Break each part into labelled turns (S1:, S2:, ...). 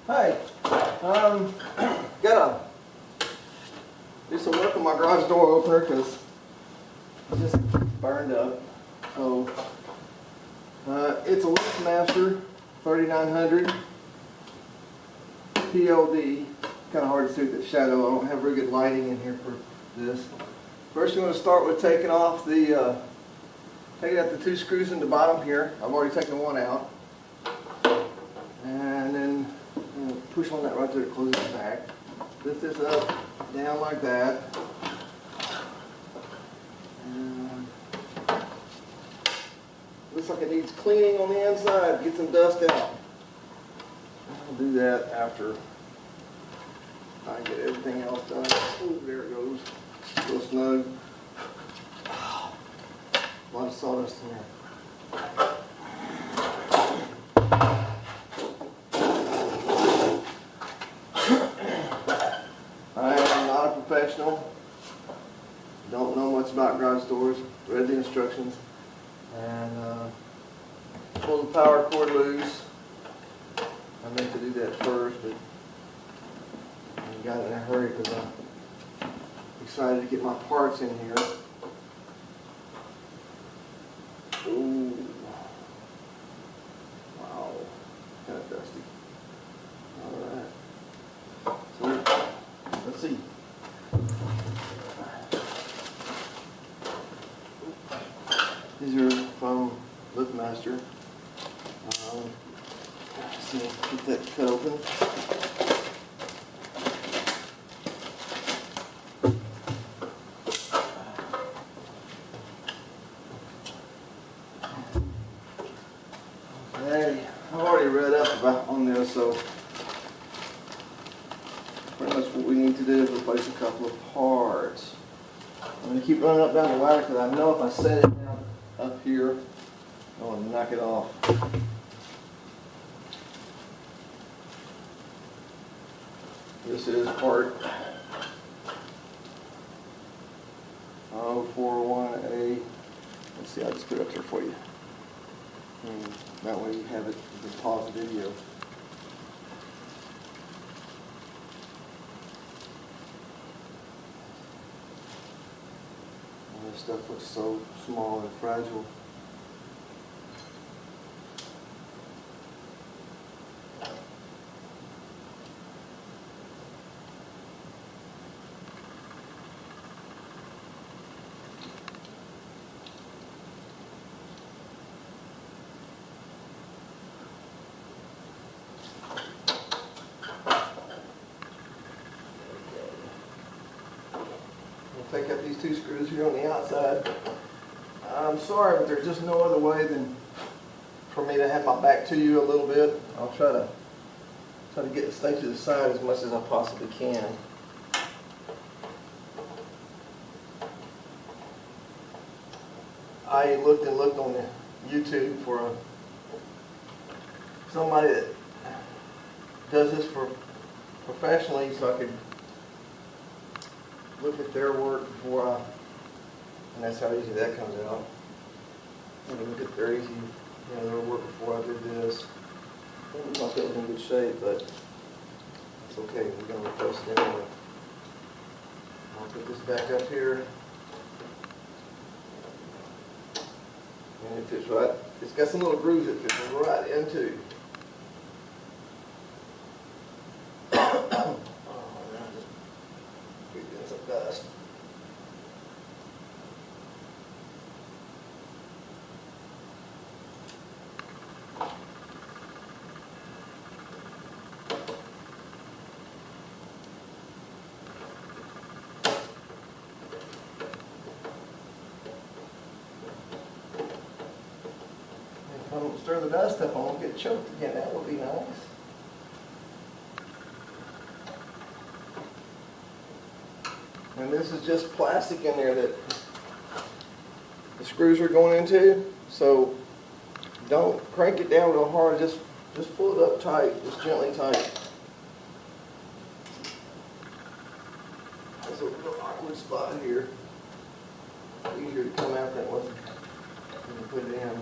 S1: Hey, gotta do some work on my garage door opener because it just burned up. So, it's a liftmaster 3900 PLD. Kind of hard to see with the shadow. I don't have very good lighting in here for this. First, I'm going to start with taking off the taking out the two screws in the bottom here. I've already taken one out, and then push on that right there to close it back. Lift this up, down like that. And looks like it needs cleaning on the inside. Get some dust out. I'll do that after I get everything else done. Oh, there it goes. A little snug. A lot of sawdust in there. I am not a professional. Don't know much about garage doors. Read the instructions and pull the power cord loose. I meant to do that first, but I got it in a hurry because I'm excited to get my parts in here. Ooh. Wow. Kind of dusty. Alright. So, let's see. These are from Liftmaster. So, get that cut open. Hey, I've already read up on this, so pretty much what we need to do is replace a couple of parts. I'm going to keep running up down the ladder because I know if I set it down up here, I'll knock it off. This is part 041A. Let's see, I'll just put it up there for you. And that way you have it as a pause video. All this stuff looks so small and fragile. Take up these two screws here on the outside. I'm sorry, but there's just no other way than for me to have my back to you a little bit. I'll try to get it stay to the side as much as I possibly can. I looked on the YouTube for somebody that does this for professionally, so I could look at their work before and that's how easy that comes out. I'm going to look at their their work before I did this. I don't know if it was in good shape, but it's okay. We're going to replace it anyway. I'll put this back up here. And it fits right. It's got some little grooves that fits right into. Dust. If I don't stir the dust up, I won't get choked again. That would be nice. And this is just plastic in there that the screws are going into, so don't crank it down real hard, just pull it up tight, just gently tight. There's a little awkward spot here. Easier to come out that way when you put it in.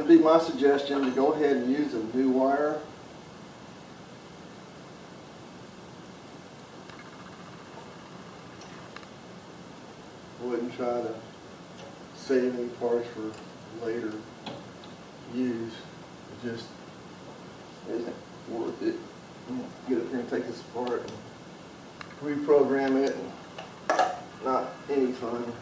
S1: That'd be my suggestion, to go ahead and use a new wire. Wouldn't try to save any parts for later use. It just isn't worth it. Get up here and take this apart and reprogram it. Not any fun.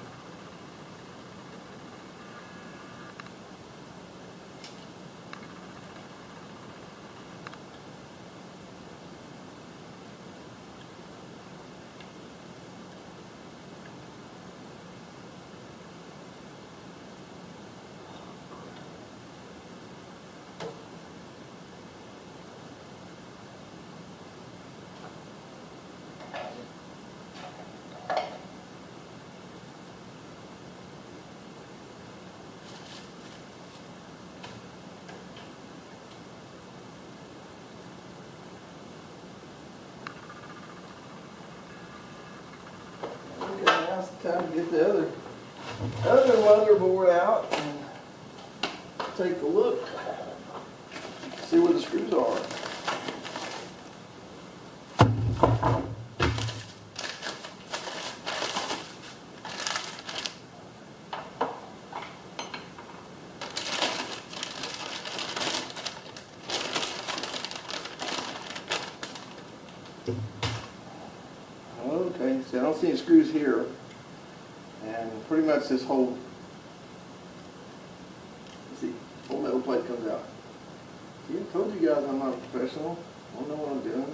S1: Okay, now's the time to get the other motherboard out and take a look, see where the screws are. Okay, so I don't see any screws here, and pretty much this whole, let's see, whole metal plate comes out. See, I told you guys I'm not a professional. I don't know what I'm doing.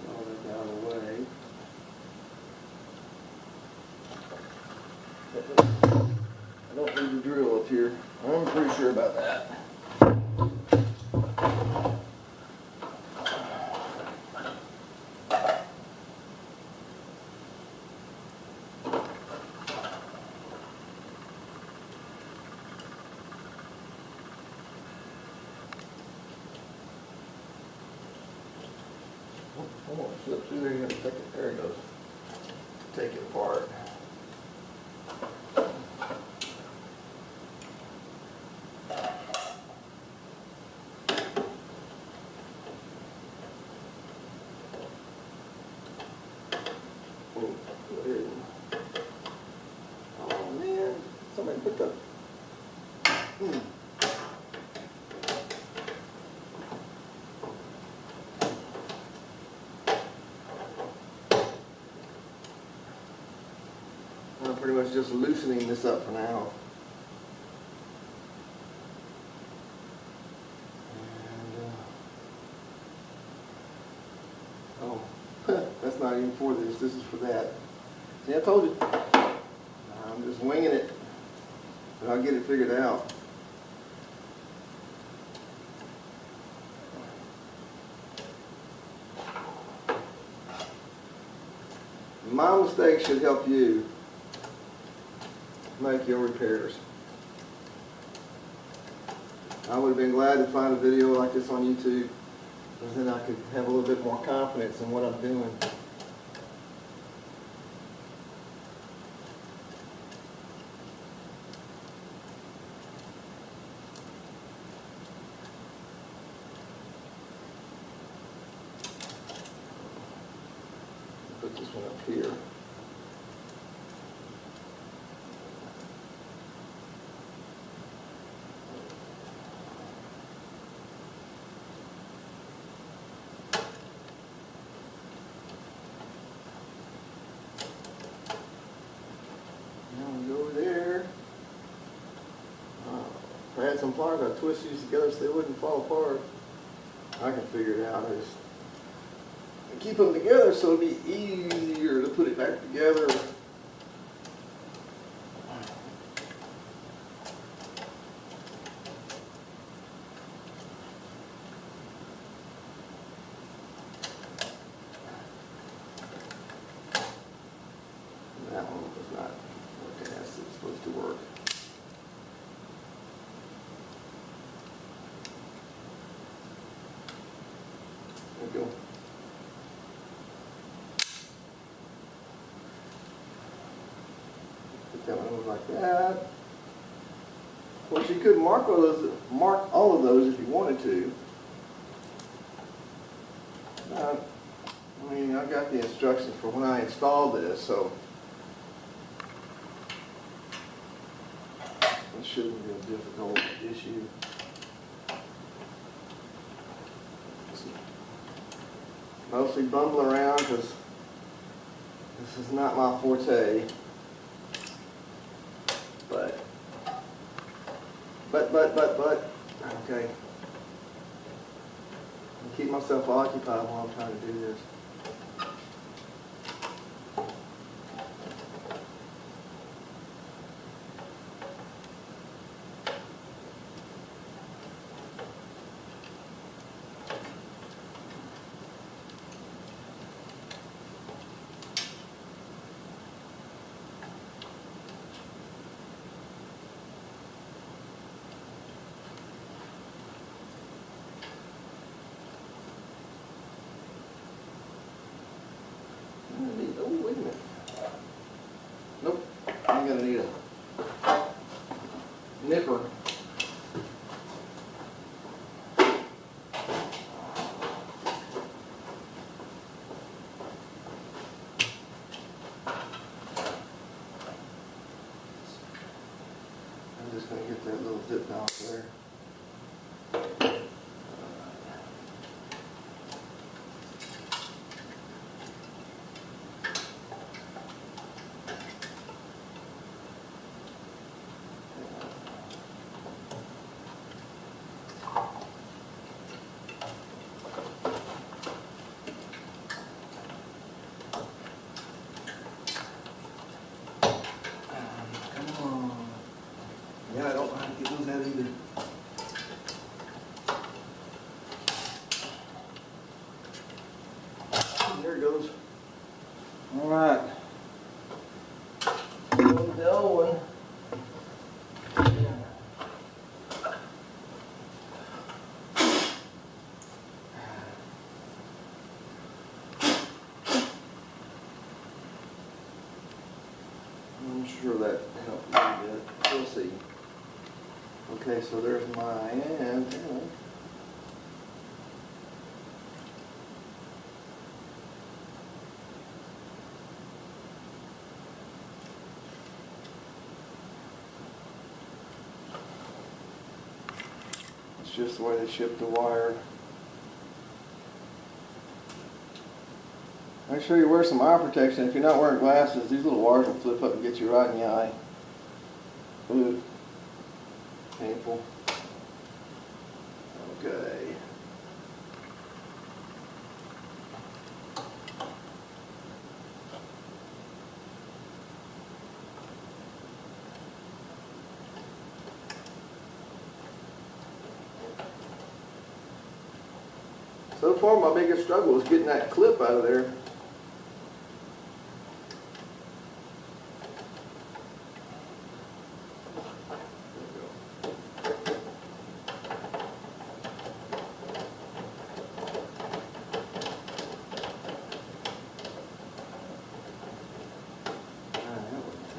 S1: All that out of the way. I don't need to drill up here. I'm pretty sure about that. Oh, slip through there, you gotta take it, there it goes. Take it apart. Oh, go ahead. Oh man, somebody put the, I'm pretty much just loosening this up for now. And, oh, that's not even for this. This is for that. See, I told you. I'm just winging it, but I'll get it figured out. My mistakes should help you make your repairs. I would have been glad to find a video like this on YouTube, because then I could have a little bit more confidence in what I'm doing. Put this one up here. Over there. If I had some pliers, I'd twist these together so they wouldn't fall apart. I can figure it out. I just keep them together so it'll be easier to put it back together. That one was not working as it's supposed to work. There we go. Something like that. Of course, you could mark all of those if you wanted to. I mean, I got the instructions for when I installed this, so it shouldn't be a difficult issue. Mostly bumble around because this is not my forte. But, okay. I'll keep myself occupied while I'm trying to do this. Oh, wait a minute. Nope, I'm gonna need a nipper. I'm just gonna get that little zip out there. Yeah, I don't know how to get those out either. There it goes. All right. The old one. I'm sure that helped a little bit. We'll see. Okay, so there's my antenna. It's just the way they ship the wire. Make sure you wear some eye protection. If you're not wearing glasses, these little wires will flip up and get you right in the eye. Ooh. Painful. Okay. So far, my biggest struggle is getting that clip out of there.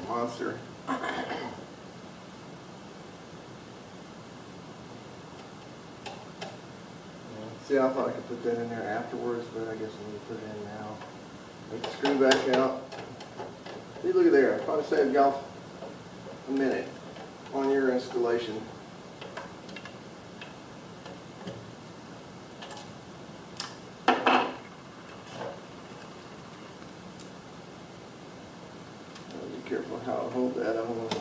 S1: Monster. See, I thought I could put that in there afterwards, but I guess I need to put it in now. Take the screw back out. See, look at there. Probably saved y'all a minute on your installation. Be careful how I hold that. I don't want to.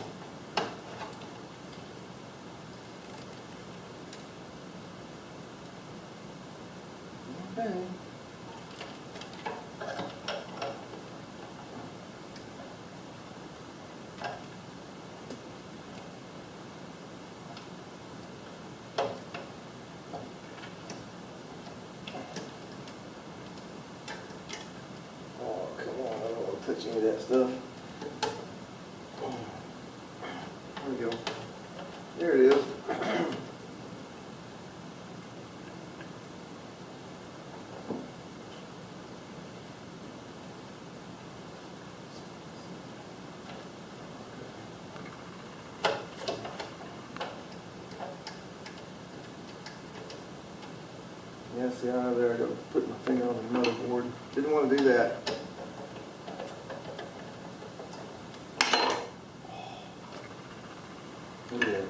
S1: Okay. Oh, come on. I don't want to touch any of that stuff. There we go. There it is. Yeah, see out of there, I got to put my finger on the motherboard. Didn't want to do that. Look at that.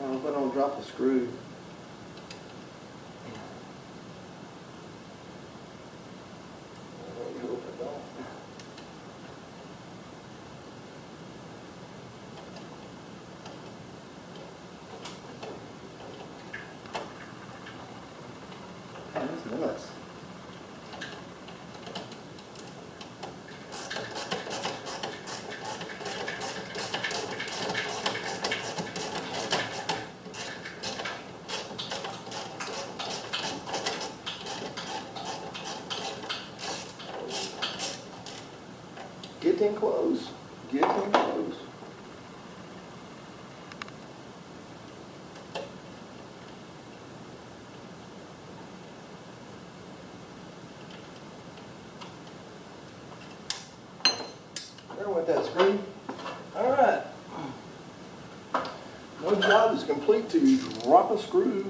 S1: I hope I don't drop the screw. I hope I don't. That's nuts. Get them close. Get them close. There went that screw. All right. No job is complete till you drop a screw.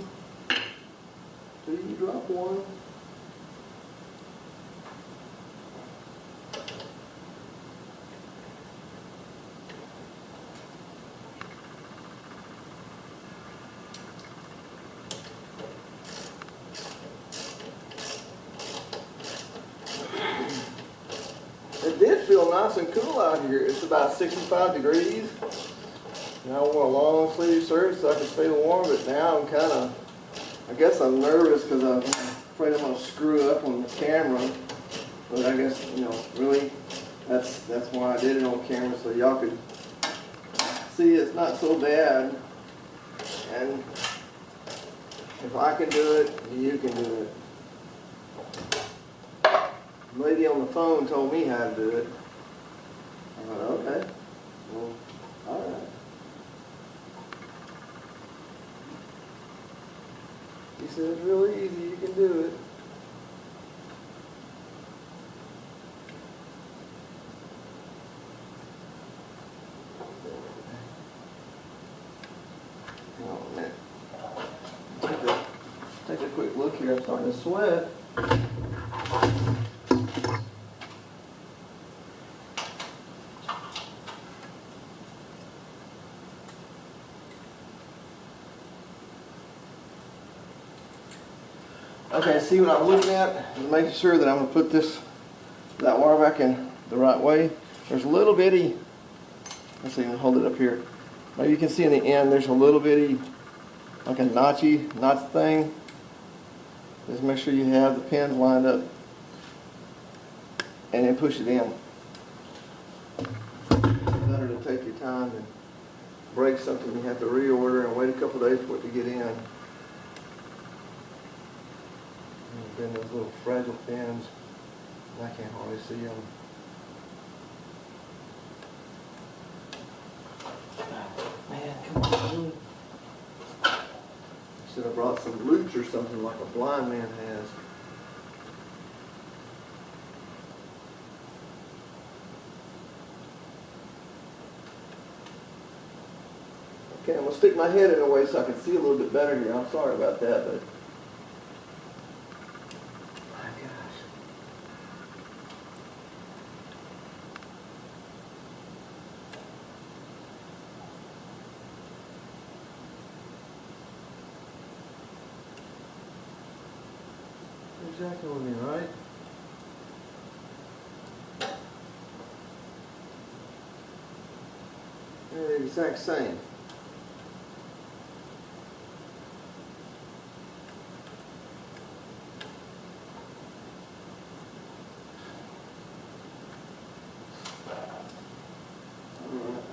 S1: Till you drop one. It did feel nice and cool out here. It's about 65 degrees. And I wore a long sleeve shirt so I could stay warm, but now I'm kind of, I guess I'm nervous because I'm afraid I'm going to screw up on the camera. But I guess, you know, really, that's why I did it on camera, so y'all could see it's not so bad. And if I can do it, you can do it. The lady on the phone told me how to do it. I thought, okay, well, all right. She said it's really easy, you can do it. Oh, man. Take a quick look here, I'm starting to sweat. Okay, see what I'm looking at is making sure that I'm going to put that wire back in the right way. There's a little bitty, let's see, I'm going to hold it up here. Now you can see in the end there's a little bitty, like a notch thing. Just make sure you have the pins lined up and then push it in. It's better to take your time and break something you have to reorder and wait a couple days for it to get in. And then those little fragile pins, I can't hardly see them. Man, come on. Should have brought some loops or something like a blind man has. Okay, I'm going to stick my head in a way so I can see a little bit better here. I'm sorry about that, but exactly what I mean, right? They're the exact same.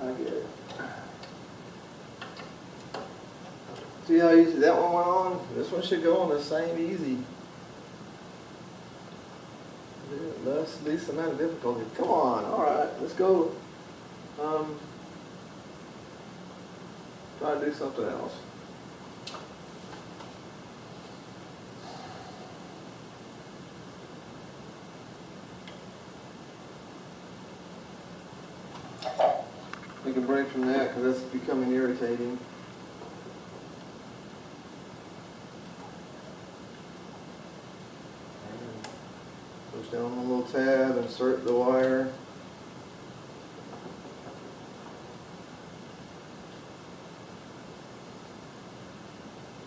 S1: I get it. See how easy that one went on? This one should go on the same easy. Less least amount of difficulty. Come on, all right, let's go. Try to do something else. a break from that because that's becoming irritating. Push down on the little tab, insert the wire.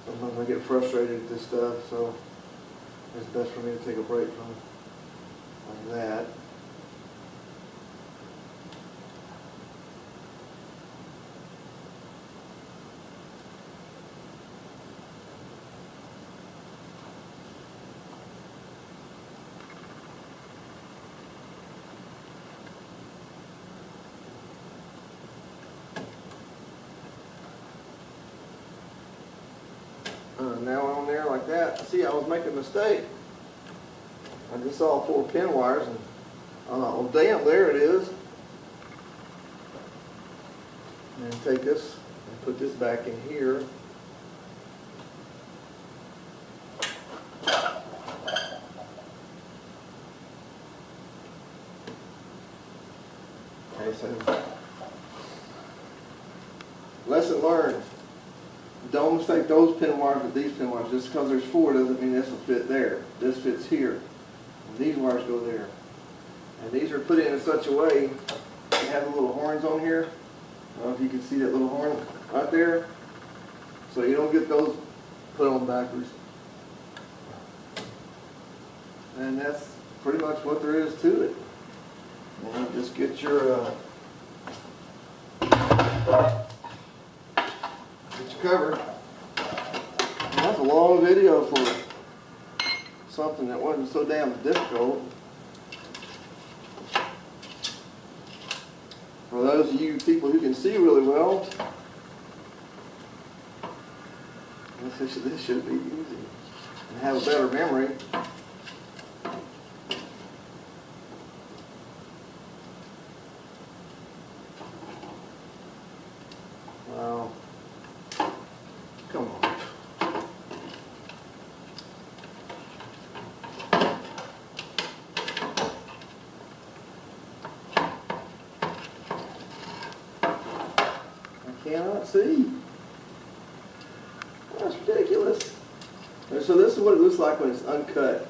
S1: Sometimes I get frustrated at this stuff, so it's best for me to take a break from like that. Now on there like that. See, I was making a mistake. I just saw 4 pin wires and I thought, well damn, there it is. And take this and put this back in here. Okay, so lesson learned. Don't mistake those pin wires with these pin wires. Just because there's 4 doesn't mean this will fit there. This fits here. And these wires go there. And these are put in such a way, they have the little horns on here. I don't know if you can see that little horn right there. So you don't get those put on backwards. And that's pretty much what there is to it. And you just get your cover. And that's a long video for something that wasn't so damn difficult. For those of you people who can see really well, this should be easy and have a better memory. Wow. Come on. I cannot see. That's ridiculous. And so this is what it looks like when it's uncut.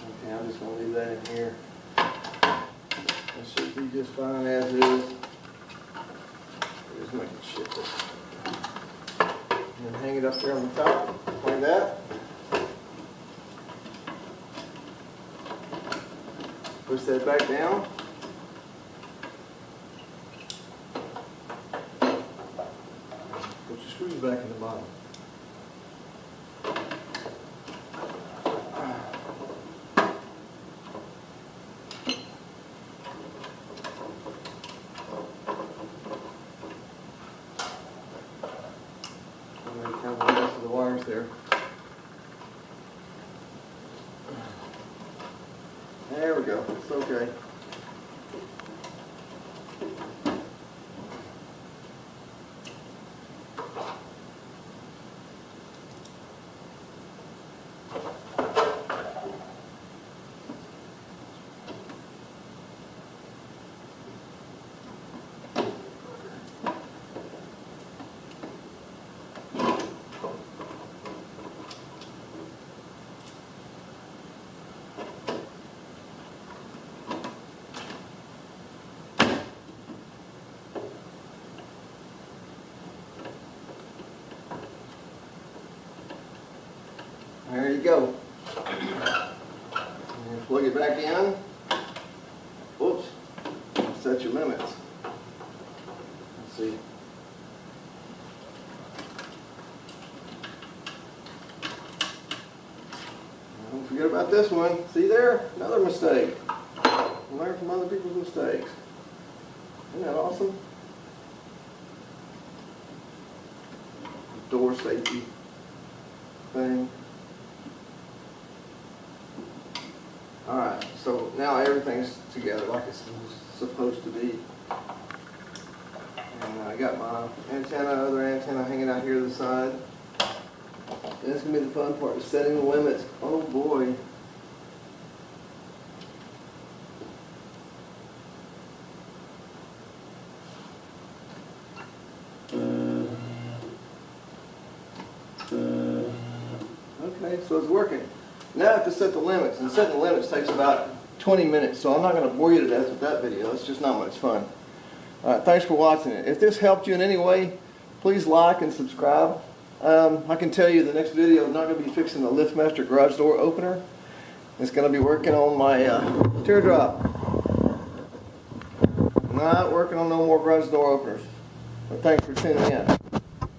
S1: Okay, I'm just going to leave that in here. It should be just fine as is. Just making sure. And then hang it up there on the top, like that. Push that back down. Put your screws back in the bottom. And then count the rest of the wires there. There we go. It's okay. There you go. And plug it back in. Oops. Set your limits. Let's see. Don't forget about this one. See there? Another mistake. Learn from other people's mistakes. Isn't that awesome? Door safety thing. Alright, so now everything's together like it's supposed to be. And I got my antenna, other antenna hanging out here to the side. And that's going to be the fun part, is setting the limits. Oh boy. Okay, so it's working. Now I have to set the limits, and setting the limits takes about 20 minutes, so I'm not going to bore you to death with that video. It's just not much fun. Alright, thanks for watching it. If this helped you in any way, please like and subscribe. I can tell you the next video is not going to be fixing the liftmaster garage door opener. It's going to be working on my teardrop. Not working on no more garage door openers. But thanks for tuning in.